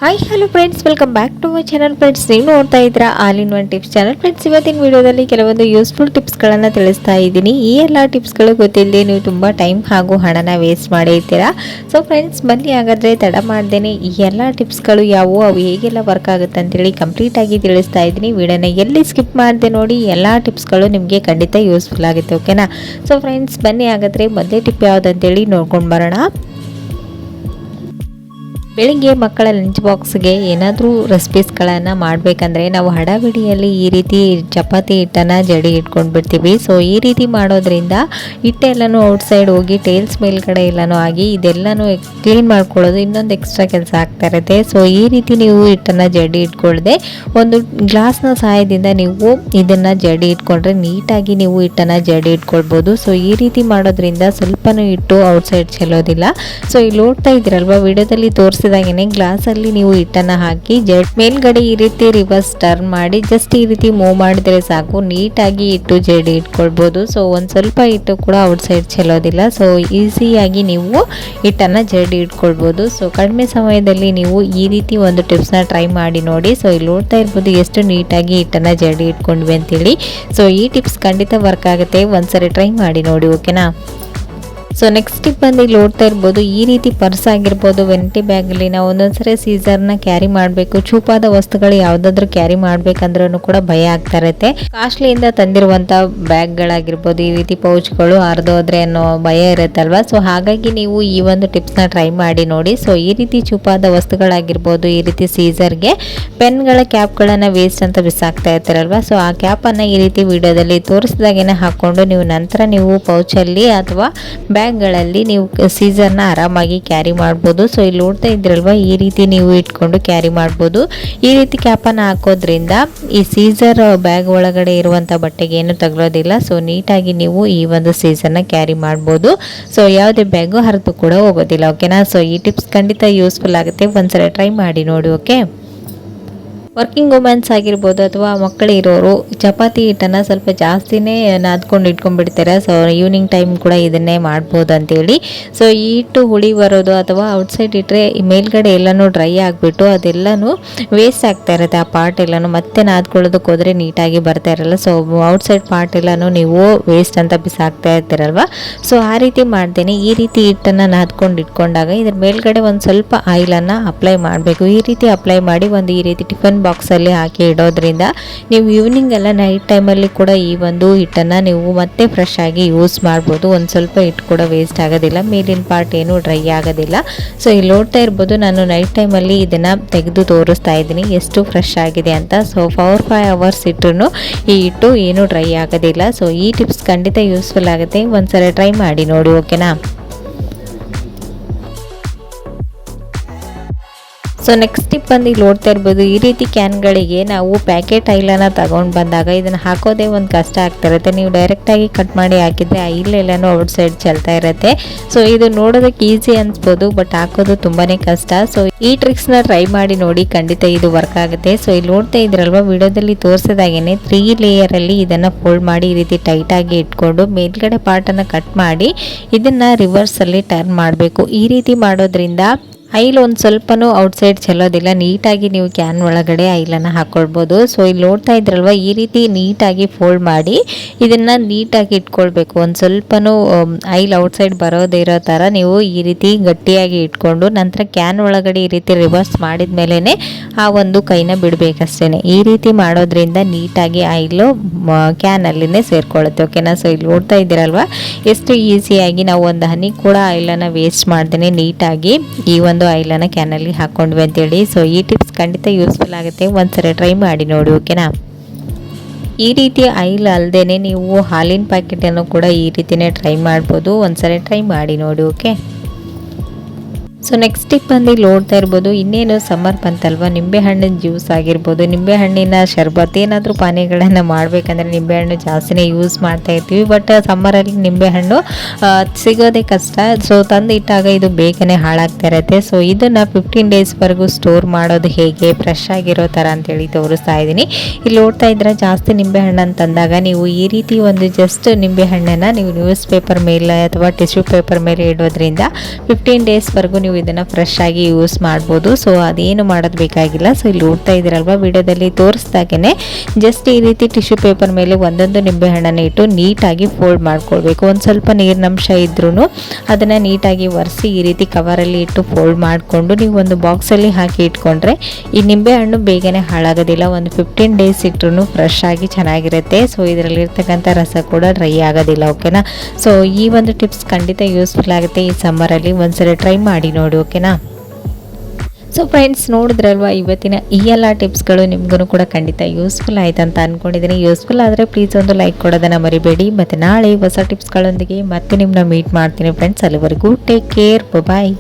Hi hello friends, welcome back to my channel. Friends, ನೀವು ನೋಡ್ತಾ ಇದ್ದೀರಾ all in one tips channel. Friends, ಇವತ್ತಿನ ವಿಡಿಯೋದಲ್ಲಿ ಕೆಲವೊಂದು ಯೂಸ್ಫುಲ್ ಟಿಪ್ಸ್ಗಳನ್ನು ತಿಳಿಸ್ತಾ ಇದ್ದೀನಿ. ಈ ಎಲ್ಲ ಟಿಪ್ಸ್ಗಳು ಗೊತ್ತಿಲ್ಲದೆ ನೀವು ತುಂಬ ಟೈಮ್ ಹಾಗೂ ಹಣನ ವೇಸ್ಟ್ ಮಾಡಿರ್ತೀರಾ. ಸೊ ಫ್ರೆಂಡ್ಸ್, ಬನ್ನಿ ಹಾಗಾದರೆ ತಡ ಮಾಡ್ದೇನೆ ಈ ಎಲ್ಲ ಟಿಪ್ಸ್ಗಳು ಯಾವುವು, ಅವು ಹೇಗೆಲ್ಲ ವರ್ಕ್ ಆಗುತ್ತೆ ಅಂತೇಳಿ ಕಂಪ್ಲೀಟಾಗಿ ತಿಳಿಸ್ತಾ ಇದ್ದೀನಿ. ವಿಡಿಯೋನ ಎಲ್ಲಿ ಸ್ಕಿಪ್ ಮಾಡಿದೆ ನೋಡಿ, ಎಲ್ಲ ಟಿಪ್ಸ್ಗಳು ನಿಮಗೆ ಖಂಡಿತ ಯೂಸ್ಫುಲ್ ಆಗುತ್ತೆ. ಓಕೆನಾ? ಸೊ ಫ್ರೆಂಡ್ಸ್, ಬನ್ನಿ ಹಾಗಾದರೆ ಮೊದಲೇ ಟಿಪ್ ಯಾವುದಂತೇಳಿ ನೋಡ್ಕೊಂಡು ಬರೋಣ. ಬೆಳಿಗ್ಗೆ ಮಕ್ಕಳ ಲಂಚ್ ಬಾಕ್ಸ್ಗೆ ಏನಾದರೂ ರೆಸಿಪೀಸ್ಗಳನ್ನು ಮಾಡಬೇಕಂದ್ರೆ ನಾವು ಹಡಬಿಡಿಯಲ್ಲಿ ಈ ರೀತಿ ಚಪಾತಿ ಹಿಟ್ಟನ್ನು ಜಡಿ ಇಟ್ಕೊಂಡು ಬಿಡ್ತೀವಿ. ಸೊ ಈ ರೀತಿ ಮಾಡೋದ್ರಿಂದ ಹಿಟ್ಟೆಲ್ಲನೂ ಔಟ್ಸೈಡ್ ಹೋಗಿ ಟೇಲ್ಸ್ ಮೇಲ್ಗಡೆ ಎಲ್ಲನೂ ಆಗಿ ಇದೆಲ್ಲನೂ ಕ್ಲೀನ್ ಮಾಡ್ಕೊಳ್ಳೋದು ಇನ್ನೊಂದು ಎಕ್ಸ್ಟ್ರಾ ಕೆಲಸ ಆಗ್ತಾ ಇರುತ್ತೆ. ಸೊ ಈ ರೀತಿ ನೀವು ಹಿಟ್ಟನ್ನು ಜಡಿ ಇಟ್ಕೊಳ್ಳದೆ ಒಂದು ಗ್ಲಾಸ್ನ ಸಹಾಯದಿಂದ ನೀವು ಇದನ್ನು ಜಡಿ ಇಟ್ಕೊಂಡ್ರೆ ನೀಟಾಗಿ ನೀವು ಹಿಟ್ಟನ್ನು ಜಡಿ ಇಟ್ಕೊಳ್ಬೋದು. ಸೊ ಈ ರೀತಿ ಮಾಡೋದ್ರಿಂದ ಸ್ವಲ್ಪನೂ ಹಿಟ್ಟು ಔಟ್ಸೈಡ್ ಚೆಲ್ಲೋದಿಲ್ಲ. ಸೊ ಇಲ್ಲಿ ನೋಡ್ತಾ ಇದ್ದೀರಲ್ವ, ವಿಡಿಯೋದಲ್ಲಿ ತೋರಿಸಿದಾಗೇನೆ ಗ್ಲಾಸಲ್ಲಿ ನೀವು ಹಿಟ್ಟನ್ನು ಹಾಕಿ ಮೇಲ್ಗಡೆ ಈ ರೀತಿ ರಿವರ್ಸ್ ಟರ್ನ್ ಮಾಡಿ ಜಸ್ಟ್ ಈ ರೀತಿ ಮೂವ್ ಮಾಡಿದ್ರೆ ಸಾಕು, ನೀಟಾಗಿ ಹಿಟ್ಟು ಜಡಿ ಇಟ್ಕೊಳ್ಬೋದು. ಸೊ ಒಂದು ಸ್ವಲ್ಪ ಹಿಟ್ಟು ಕೂಡ ಔಟ್ಸೈಡ್ ಚೆಲ್ಲೋದಿಲ್ಲ. ಸೊ ಈಸಿಯಾಗಿ ನೀವು ಹಿಟ್ಟನ್ನು ಜಡಿ ಇಟ್ಕೊಳ್ಬೋದು. ಸೊ ಕಡಿಮೆ ಸಮಯದಲ್ಲಿ ನೀವು ಈ ರೀತಿ ಒಂದು ಟಿಪ್ಸ್ನ ಟ್ರೈ ಮಾಡಿ ನೋಡಿ. ಸೊ ಇಲ್ಲಿ ನೋಡ್ತಾ ಇರ್ಬೋದು ಎಷ್ಟು ನೀಟಾಗಿ ಹಿಟ್ಟನ್ನು ಜಡಿ ಇಟ್ಕೊಂಡ್ವಿ ಅಂತೇಳಿ. ಸೊ ಈ ಟಿಪ್ಸ್ ಖಂಡಿತ ವರ್ಕ್ ಆಗುತ್ತೆ, ಒಂದ್ಸರಿ ಟ್ರೈ ಮಾಡಿ ನೋಡಿ. ಓಕೆನಾ? ಸೊ ನೆಕ್ಸ್ಟ್ ಟಿಪ್ ಬಂದು ಇಲ್ಲಿ ನೋಡ್ತಾ ಇರ್ಬೋದು, ಈ ರೀತಿ ಪರ್ಸ್ ಆಗಿರ್ಬೋದು, ವೆಂಟಿ ಬ್ಯಾಗಲ್ಲಿ ನಾವು ಒಂದೊಂದ್ಸರಿ ಸೀಸರ್ನ ಕ್ಯಾರಿ ಮಾಡಬೇಕು, ಚೂಪಾದ ವಸ್ತುಗಳು ಯಾವುದಾದ್ರೂ ಕ್ಯಾರಿ ಮಾಡ್ಬೇಕಂದ್ರೂ ಕೂಡ ಭಯ ಆಗ್ತಾ ಇರುತ್ತೆ. ಕಾಸ್ಟ್ಲಿಯಿಂದ ತಂದಿರುವಂಥ ಬ್ಯಾಗ್ಗಳಾಗಿರ್ಬೋದು, ಈ ರೀತಿ ಪೌಚ್ಗಳು ಹರಿದೋದ್ರೆ ಅನ್ನೋ ಭಯ ಇರುತ್ತಲ್ವ. ಸೊ ಹಾಗಾಗಿ ನೀವು ಈ ಒಂದು ಟಿಪ್ಸ್ನ ಟ್ರೈ ಮಾಡಿ ನೋಡಿ. ಸೊ ಈ ರೀತಿ ಚೂಪಾದ ವಸ್ತುಗಳಾಗಿರ್ಬೋದು, ಈ ರೀತಿ ಸೀಸರ್ಗೆ ಪೆನ್ಗಳ ಕ್ಯಾಪ್ಗಳನ್ನು ವೇಸ್ಟ್ ಅಂತ ಬಿಸಾಕ್ತಾ ಇರ್ತಾರಲ್ವ. ಸೊ ಆ ಕ್ಯಾಪನ್ನು ಈ ರೀತಿ ವಿಡಿಯೋದಲ್ಲಿ ತೋರಿಸಿದಾಗೇನೆ ಹಾಕ್ಕೊಂಡು ನೀವು ಪೌಚಲ್ಲಿ ಅಥವಾ ಬ್ಯಾಗ್ಗಳಲ್ಲಿ ನೀವು ಸೀಸರ್ನ ಆರಾಮಾಗಿ ಕ್ಯಾರಿ ಮಾಡ್ಬೋದು. ಸೊ ಇಲ್ಲಿ ನೋಡ್ತಾ ಇದ್ರಲ್ವ, ಈ ರೀತಿ ನೀವು ಇಟ್ಕೊಂಡು ಕ್ಯಾರಿ ಮಾಡ್ಬೋದು. ಈ ರೀತಿ ಕ್ಯಾಪನ್ನು ಹಾಕೋದ್ರಿಂದ ಈ ಸೀಸರ್ ಬ್ಯಾಗ್ ಒಳಗಡೆ ಇರುವಂಥ ಬಟ್ಟೆಗೆ ಏನು ತಗಲೋದಿಲ್ಲ. ಸೊ ನೀಟಾಗಿ ನೀವು ಈ ಒಂದು ಸೀಸರ್ನ ಕ್ಯಾರಿ ಮಾಡ್ಬೋದು. ಸೊ ಯಾವುದೇ ಬ್ಯಾಗು ಹರಿದು ಕೂಡ ಹೋಗೋದಿಲ್ಲ. ಓಕೆನಾ? ಸೊ ಈ ಟಿಪ್ಸ್ ಖಂಡಿತ ಯೂಸ್ಫುಲ್ ಆಗುತ್ತೆ, ಒಂದ್ಸಲ ಟ್ರೈ ಮಾಡಿ ನೋಡಿ. ಓಕೆ? ವರ್ಕಿಂಗ್ ವುಮೆನ್ಸ್ ಆಗಿರ್ಬೋದು ಅಥವಾ ಮಕ್ಕಳಿರೋರು ಚಪಾತಿ ಹಿಟ್ಟನ್ನು ಸ್ವಲ್ಪ ಜಾಸ್ತಿನೇ ನಾದ್ಕೊಂಡು ಇಟ್ಕೊಂಡ್ಬಿಡ್ತಾರೆ. ಸೊ ಈವ್ನಿಂಗ್ ಟೈಮ್ ಕೂಡ ಇದನ್ನೇ ಮಾಡ್ಬೋದು ಅಂತೇಳಿ. ಸೊ ಈ ಹಿಟ್ಟು ಹುಳಿ ಬರೋದು ಅಥವಾ ಔಟ್ಸೈಡ್ ಇಟ್ಟರೆ ಮೇಲ್ಗಡೆ ಎಲ್ಲನೂ ಡ್ರೈ ಆಗಿಬಿಟ್ಟು ಅದೆಲ್ಲನೂ ವೇಸ್ಟ್ ಆಗ್ತಾ ಇರುತ್ತೆ. ಆ ಪಾರ್ಟ್ ಎಲ್ಲನೂ ಮತ್ತೆ ನಾದ್ಕೊಳ್ಳೋದಕ್ಕೆ ಹೋದರೆ ನೀಟಾಗಿ ಬರ್ತಾ ಇರಲ್ಲ. ಸೊ ಔಟ್ಸೈಡ್ ಪಾರ್ಟ್ ಎಲ್ಲನೂ ನೀವು ವೇಸ್ಟ್ ಅಂತ ಬಿಸಾಕ್ತಾ ಇರ್ತೀರಲ್ವ. ಸೊ ಆ ರೀತಿ ಮಾಡ್ದೇನೆ ಈ ರೀತಿ ಹಿಟ್ಟನ್ನು ನಾದ್ಕೊಂಡು ಇಟ್ಕೊಂಡಾಗ ಇದ್ರ ಮೇಲ್ಗಡೆ ಒಂದು ಸ್ವಲ್ಪ ಆಯಿಲನ್ನು ಅಪ್ಲೈ ಮಾಡಬೇಕು. ಈ ರೀತಿ ಅಪ್ಲೈ ಮಾಡಿ ಒಂದು ಈ ರೀತಿ ಟಿಫನ್ ಬಾಕ್ಸಲ್ಲಿ ಹಾಕಿ ಇಡೋದ್ರಿಂದ ನೀವು ಈವ್ನಿಂಗ್ ಎಲ್ಲ ನೈಟ್ ಟೈಮಲ್ಲಿ ಕೂಡ ಈ ಒಂದು ಹಿಟ್ಟನ್ನು ನೀವು ಮತ್ತೆ ಫ್ರೆಶ್ ಆಗಿ ಯೂಸ್ ಮಾಡ್ಬೋದು. ಒಂದು ಸ್ವಲ್ಪ ಹಿಟ್ಟು ಕೂಡ ವೇಸ್ಟ್ ಆಗೋದಿಲ್ಲ, ಮೇಲಿನ ಪಾರ್ಟ್ ಏನು ಡ್ರೈ ಆಗೋದಿಲ್ಲ. ಸೊ ಇಲ್ಲಿ ನೋಡ್ತಾ ಇರ್ಬೋದು, ನಾನು ನೈಟ್ ಟೈಮಲ್ಲಿ ಇದನ್ನು ತೆಗೆದು ತೋರಿಸ್ತಾ ಇದ್ದೀನಿ ಎಷ್ಟು ಫ್ರೆಶ್ ಆಗಿದೆ ಅಂತ. ಸೊ 4-5 ಅವರ್ಸ್ ಇಟ್ಟರು ಈ ಹಿಟ್ಟು ಏನು ಡ್ರೈ ಆಗೋದಿಲ್ಲ. ಸೊ ಈ ಟಿಪ್ಸ್ ಖಂಡಿತ ಯೂಸ್ಫುಲ್ ಆಗುತ್ತೆ, ಒಂದ್ಸಲ ಟ್ರೈ ಮಾಡಿ ನೋಡಿ. ಓಕೆನಾ? ಸೊ ನೆಕ್ಸ್ಟ್ ಟಿಪ್ ಬಂದು ಇಲ್ಲಿ ನೋಡ್ತಾ ಇರ್ಬೋದು, ಈ ರೀತಿ ಕ್ಯಾನ್ಗಳಿಗೆ ನಾವು ಪ್ಯಾಕೆಟ್ ಆಯಿಲನ್ನು ತಗೊಂಡು ಬಂದಾಗ ಇದನ್ನು ಹಾಕೋದೇ ಒಂದು ಕಷ್ಟ ಆಗ್ತಾ ಇರುತ್ತೆ. ನೀವು ಡೈರೆಕ್ಟಾಗಿ ಕಟ್ ಮಾಡಿ ಹಾಕಿದರೆ ಆಯಿಲ್ ಎಲ್ಲನೂ ಔಟ್ ಸೈಡ್ ಚೆಲ್ತಾ ಇರುತ್ತೆ. ಸೊ ಇದು ನೋಡೋದಕ್ಕೆ ಈಸಿ ಅನ್ಸ್ಬೋದು, ಬಟ್ ಹಾಕೋದು ತುಂಬಾ ಕಷ್ಟ. ಸೊ ಈ ಟ್ರಿಕ್ಸ್ನ ಟ್ರೈ ಮಾಡಿ ನೋಡಿ, ಖಂಡಿತ ಇದು ವರ್ಕ್ ಆಗುತ್ತೆ. ಸೊ ಇಲ್ಲಿ ನೋಡ್ತಾ ಇದ್ರಲ್ವ, ವಿಡಿಯೋದಲ್ಲಿ ತೋರಿಸಿದಾಗೇನೆ 3 ಲೇಯರಲ್ಲಿ ಇದನ್ನು ಫೋಲ್ಡ್ ಮಾಡಿ ಈ ರೀತಿ ಟೈಟಾಗಿ ಇಟ್ಕೊಂಡು ಮೇಲ್ಗಡೆ ಪಾರ್ಟನ್ನು ಕಟ್ ಮಾಡಿ ಇದನ್ನು ರಿವರ್ಸಲ್ಲಿ ಟರ್ನ್ ಮಾಡಬೇಕು. ಈ ರೀತಿ ಮಾಡೋದ್ರಿಂದ ಆಯಿಲ್ ಒಂದು ಸ್ವಲ್ಪನೂ ಔಟ್ಸೈಡ್ ಚೆಲ್ಲೋದಿಲ್ಲ, ನೀಟಾಗಿ ನೀವು ಕ್ಯಾನ್ ಒಳಗಡೆ ಆಯಿಲನ್ನು ಹಾಕ್ಕೊಳ್ಬೋದು. ಸೊ ಇಲ್ಲಿ ನೋಡ್ತಾ ಇದ್ರಲ್ವ, ಈ ರೀತಿ ನೀಟಾಗಿ ಫೋಲ್ಡ್ ಮಾಡಿ ಇದನ್ನು ನೀಟಾಗಿ ಇಟ್ಕೊಳ್ಬೇಕು. ಒಂದು ಸ್ವಲ್ಪನೂ ಆಯಿಲ್ ಔಟ್ಸೈಡ್ ಬರೋದೇ ಇರೋ ಥರ ನೀವು ಈ ರೀತಿ ಗಟ್ಟಿಯಾಗಿ ಇಟ್ಕೊಂಡು ನಂತರ ಕ್ಯಾನ್ ಒಳಗಡೆ ಈ ರೀತಿ ರಿವರ್ಸ್ ಮಾಡಿದ ಮೇಲೇ ಆ ಒಂದು ಕೈನ ಬಿಡಬೇಕಷ್ಟೇ. ಈ ರೀತಿ ಮಾಡೋದ್ರಿಂದ ನೀಟಾಗಿ ಆಯಿಲು ಕ್ಯಾನಲ್ಲಿನೇ ಸೇರ್ಕೊಳ್ಳುತ್ತೆ. ಓಕೆನಾ? ಸೊ ಇಲ್ಲಿ ನೋಡ್ತಾ ಇದ್ದೀರಲ್ವ, ಎಷ್ಟು ಈಸಿಯಾಗಿ ನಾವು ಒಂದು ಹನಿ ಕೂಡ ಆಯಿಲನ್ನು ವೇಸ್ಟ್ ಮಾಡ್ದೇ ನೀಟಾಗಿ ಈ ಒಂದು ಆಯಿಲನ್ನು ಕ್ಯಾನಲ್ಲಿ ಹಾಕ್ಕೊಂಡ್ವಿ ಅಂತೇಳಿ. ಸೊ ಈ ಟಿಪ್ಸ್ ಖಂಡಿತ ಯೂಸ್ಫುಲ್ ಆಗುತ್ತೆ, ಒಂದ್ಸರಿ ಟ್ರೈ ಮಾಡಿ ನೋಡಿ. ಓಕೆನಾ? ಈ ರೀತಿ ಆಯಿಲ್ ಅಲ್ಲದೇ ನೀವು ಹಾಲಿನ ಪ್ಯಾಕೆಟನ್ನು ಕೂಡ ಈ ರೀತಿಯೇ ಟ್ರೈ ಮಾಡ್ಬೋದು, ಒಂದ್ಸರಿ ಟ್ರೈ ಮಾಡಿ ನೋಡಿ. ಓಕೆ? ಸೊ ನೆಕ್ಸ್ಟ್ ಟಿಪ್ ಬಂದು ಇಲ್ಲಿ ನೋಡ್ತಾ ಇರ್ಬೋದು, ಇನ್ನೇನು ಸಮ್ಮರ್ ಬಂತಲ್ವ, ನಿಂಬೆಹಣ್ಣಿನ ಜ್ಯೂಸ್ ಆಗಿರ್ಬೋದು, ನಿಂಬೆಹಣ್ಣಿನ ಶರ್ಬತ್, ಏನಾದರೂ ಪಾನೀಯಗಳನ್ನು ಮಾಡಬೇಕಂದ್ರೆ ನಿಂಬೆಹಣ್ಣು ಜಾಸ್ತಿನೇ ಯೂಸ್ ಮಾಡ್ತಾ ಇರ್ತೀವಿ. ಬಟ್ ಸಮ್ಮರಲ್ಲಿ ನಿಂಬೆಹಣ್ಣು ಸಿಗೋದೇ ಕಷ್ಟ. ಸೊ ತಂದು ಇಟ್ಟಾಗ ಇದು ಬೇಗನೆ ಹಾಳಾಗ್ತಾ ಇರುತ್ತೆ. ಸೊ ಇದನ್ನು 15 ಡೇಸ್ವರೆಗೂ ಸ್ಟೋರ್ ಮಾಡೋದು ಹೇಗೆ ಫ್ರೆಶ್ ಆಗಿರೋ ಥರ ಅಂತೇಳಿ ತೋರಿಸ್ತಾ ಇದ್ದೀನಿ. ಇಲ್ಲಿ ನೋಡ್ತಾ ಇದ್ರೆ ಜಾಸ್ತಿ ನಿಂಬೆಹಣ್ಣನ್ನು ತಂದಾಗ ನೀವು ಈ ರೀತಿ ಒಂದು ಜಸ್ಟ್ ನಿಂಬೆಹಣ್ಣನ್ನು ನೀವು ನ್ಯೂಸ್ ಪೇಪರ್ ಮೇಲೆ ಅಥವಾ ಟಿಶ್ಯೂ ಪೇಪರ್ ಮೇಲೆ ಇಡೋದ್ರಿಂದ 15 ಡೇಸ್ವರೆಗೂ ನೀವು ನೀವು ಇದನ್ನು ಫ್ರೆಶ್ ಆಗಿ ಯೂಸ್ ಮಾಡ್ಬೋದು. ಸೊ ಅದೇನು ಮಾಡೋದು ಬೇಕಾಗಿಲ್ಲ. ಸೊ ಇಲ್ಲಿ ನೋಡ್ತಾ ಇದ್ದೀರಲ್ವ ವಿಡಿಯೋದಲ್ಲಿ ತೋರಿಸ್ದಾಗೇ ಜಸ್ಟ್ ಈ ರೀತಿ ಟಿಶ್ಯೂ ಪೇಪರ್ ಮೇಲೆ ಒಂದೊಂದು ನಿಂಬೆಹಣ್ಣನ್ನು ಇಟ್ಟು ನೀಟಾಗಿ ಫೋಲ್ಡ್ ಮಾಡ್ಕೊಳ್ಬೇಕು. ಒಂದು ಸ್ವಲ್ಪ ನೀರಿನಂಶ ಇದ್ರೂ ಅದನ್ನು ನೀಟಾಗಿ ಒರೆಸಿ ಈ ರೀತಿ ಕವರಲ್ಲಿ ಇಟ್ಟು ಫೋಲ್ಡ್ ಮಾಡಿಕೊಂಡು ನೀವು ಒಂದು ಬಾಕ್ಸಲ್ಲಿ ಹಾಕಿ ಇಟ್ಕೊಂಡ್ರೆ ಈ ನಿಂಬೆಹಣ್ಣು ಬೇಗನೆ ಹಾಳಾಗೋದಿಲ್ಲ. ಒಂದು 15 ಡೇಸ್ ಇಟ್ಟರು ಫ್ರೆಶ್ ಆಗಿ ಚೆನ್ನಾಗಿರುತ್ತೆ. ಸೊ ಇದರಲ್ಲಿರ್ತಕ್ಕಂಥ ರಸ ಕೂಡ ಡ್ರೈ ಆಗೋದಿಲ್ಲ. ಓಕೆನಾ. ಸೊ ಈ ಒಂದು ಟಿಪ್ಸ್ ಖಂಡಿತ ಯೂಸ್ಫುಲ್ ಆಗುತ್ತೆ. ಈ ಸಮ್ಮರಲ್ಲಿ ಒಂದ್ಸಲ ಟ್ರೈ ಮಾಡಿ ನೋಡಿ. ಓಕೆನಾ. ಸೊ ಫ್ರೆಂಡ್ಸ್, ನೋಡಿದ್ರಲ್ವ ಇವತ್ತಿನ ಈ ಎಲ್ಲ ಟಿಪ್ಸ್ಗಳು ನಿಮಗೂ ಕೂಡ ಖಂಡಿತ ಯೂಸ್ಫುಲ್ ಆಯ್ತು ಅಂತ ಅಂದ್ಕೊಂಡಿದ್ದೀನಿ. ಯೂಸ್ಫುಲ್ ಆದರೆ ಪ್ಲೀಸ್ ಒಂದು ಲೈಕ್ ಕೊಡೋದನ್ನು ಮರಿಬೇಡಿ. ಮತ್ತು ನಾಳೆ ಹೊಸ ಟಿಪ್ಸ್ಗಳೊಂದಿಗೆ ಮತ್ತೆ ನಿಮ್ಮನ್ನ ಮೀಟ್ ಮಾಡ್ತೀನಿ ಫ್ರೆಂಡ್ಸ್. ಅಲ್ಲಿವರೆಗೂ ಟೇಕ್ ಕೇರ್. ಬಾಯ್.